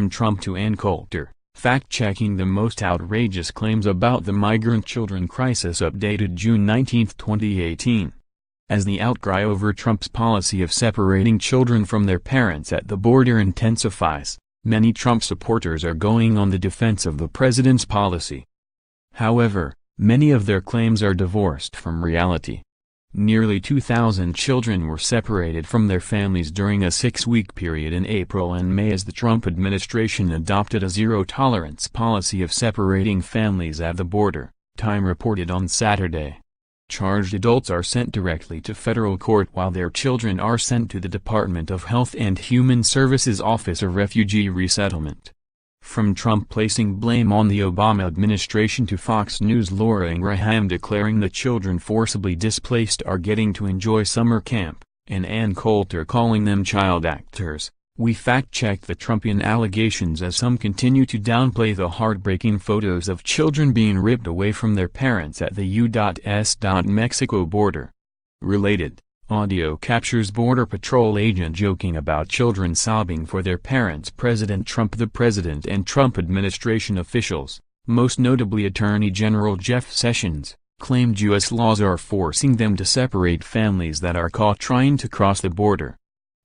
From Trump to Coulter, fact-checking the most outrageous claims about the migrant children crisis, updated June 19, 2018. As the outcry over Trump's policy of separating children from their parents at the border intensifies, many Trump supporters are going on the defense of the president's policy. However, many of their claims are divorced from reality. Nearly 2,000 children were separated from their families during a 6-week period in April and May as the Trump administration adopted a zero-tolerance policy of separating families at the border, Time reported on Saturday. Charged adults are sent directly to federal court while their children are sent to the Department of Health and Human Services Office of Refugee Resettlement. From Trump placing blame on the Obama administration to Fox News' Laura Ingraham declaring the children forcibly displaced are getting to enjoy summer camp, and Coulter calling them child actors, we fact-checked the Trumpian allegations as some continue to downplay the heartbreaking photos of children being ripped away from their parents at the U.S. Mexico border. Related, audio captures Border Patrol agent joking about children sobbing for their parents. President Trump. The president and Trump administration officials, most notably Attorney General Jeff Sessions, claimed U.S. laws are forcing them to separate families that are caught trying to cross the border.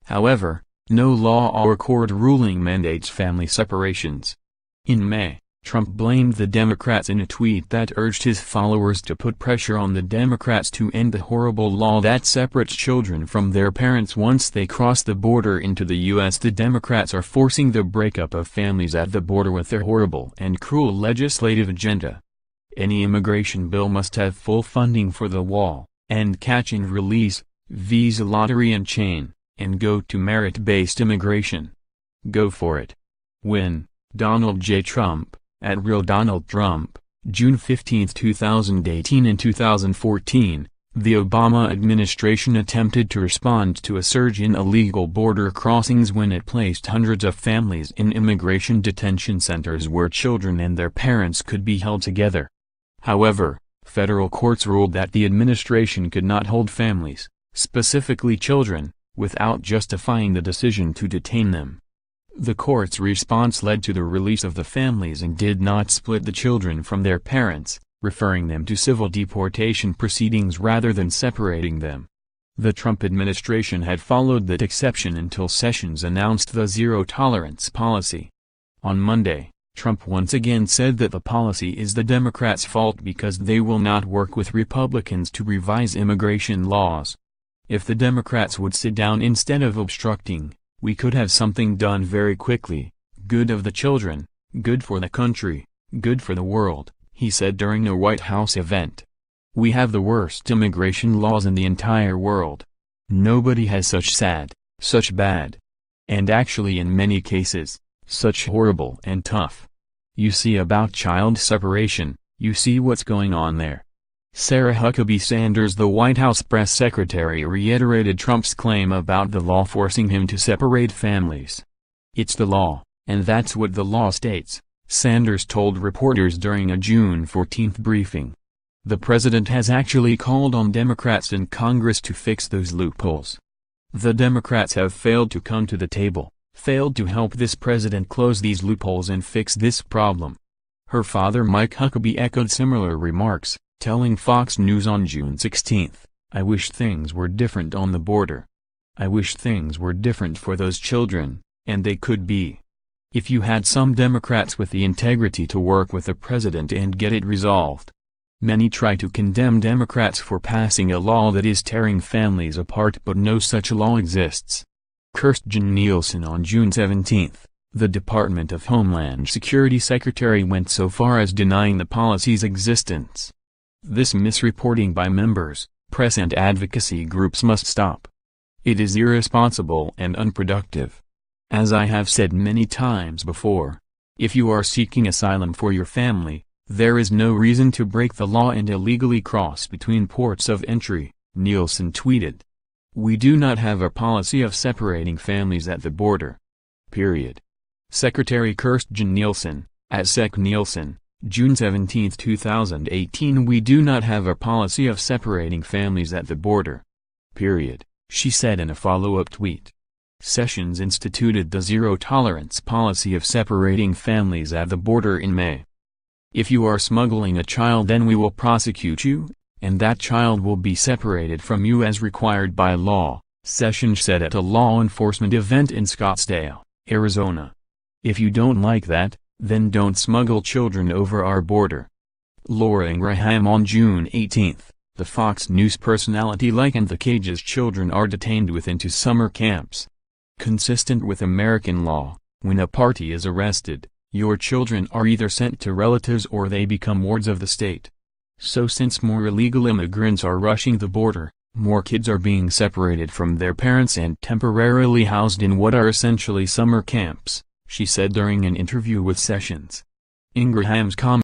However, no law or court ruling mandates family separations. In May, Trump blamed the Democrats in a tweet that urged his followers to put pressure on the Democrats to end the horrible law that separates children from their parents once they cross the border into the U.S. The Democrats are forcing the breakup of families at the border with their horrible and cruel legislative agenda. Any immigration bill must have full funding for the wall, end catch and release, visa lottery and chain, and go to merit-based immigration. Go for it. Win, Donald J. Trump. At Real Donald Trump, June 15, 2018. In 2014, the Obama administration attempted to respond to a surge in illegal border crossings when it placed hundreds of families in immigration detention centers where children and their parents could be held together. However, federal courts ruled that the administration could not hold families, specifically children, without justifying the decision to detain them. The court's response led to the release of the families and did not split the children from their parents, referring them to civil deportation proceedings rather than separating them. The Trump administration had followed that exception until Sessions announced the zero-tolerance policy. On Monday, Trump once again said that the policy is the Democrats' fault because they will not work with Republicans to revise immigration laws. If the Democrats would sit down instead of obstructing, we could have something done very quickly, good of the children, good for the country, good for the world, he said during a White House event. We have the worst immigration laws in the entire world. Nobody has such sad, such bad, and actually in many cases, such horrible and tough. You see about child separation, you see what's going on there. Sarah Huckabee Sanders, the White House press secretary, reiterated Trump's claim about the law forcing him to separate families. It's the law, and that's what the law states, Sanders told reporters during a June 14 briefing. The president has actually called on Democrats in Congress to fix those loopholes. The Democrats have failed to come to the table, failed to help this president close these loopholes and fix this problem. Her father Mike Huckabee echoed similar remarks, telling Fox News on June 16, "I wish things were different on the border. I wish things were different for those children, and they could be. If you had some Democrats with the integrity to work with the president and get it resolved." Many try to condemn Democrats for passing a law that is tearing families apart, but no such law exists. Kirstjen Nielsen on June 17, the Department of Homeland Security Secretary went so far as denying the policy's existence. This misreporting by members, press and advocacy groups must stop. It is irresponsible and unproductive. As I have said many times before, if you are seeking asylum for your family, there is no reason to break the law and illegally cross between ports of entry, Nielsen tweeted. We do not have a policy of separating families at the border. Period. Secretary Kirstjen Nielsen, at Sec Nielsen, June 17, 2018. We do not have a policy of separating families at the border. Period, she said in a follow-up tweet. Sessions instituted the zero-tolerance policy of separating families at the border in May. "If you are smuggling a child, then we will prosecute you, and that child will be separated from you as required by law," Sessions said at a law enforcement event in Scottsdale, Arizona. "If you don't like that, then don't smuggle children over our border." Laura Ingraham. On June 18, the Fox News personality likened the cages children are detained within to summer camps. "Consistent with American law, when a party is arrested, your children are either sent to relatives or they become wards of the state. So since more illegal immigrants are rushing the border, more kids are being separated from their parents and temporarily housed in what are essentially summer camps," she said during an interview with Sessions. Ingraham's comment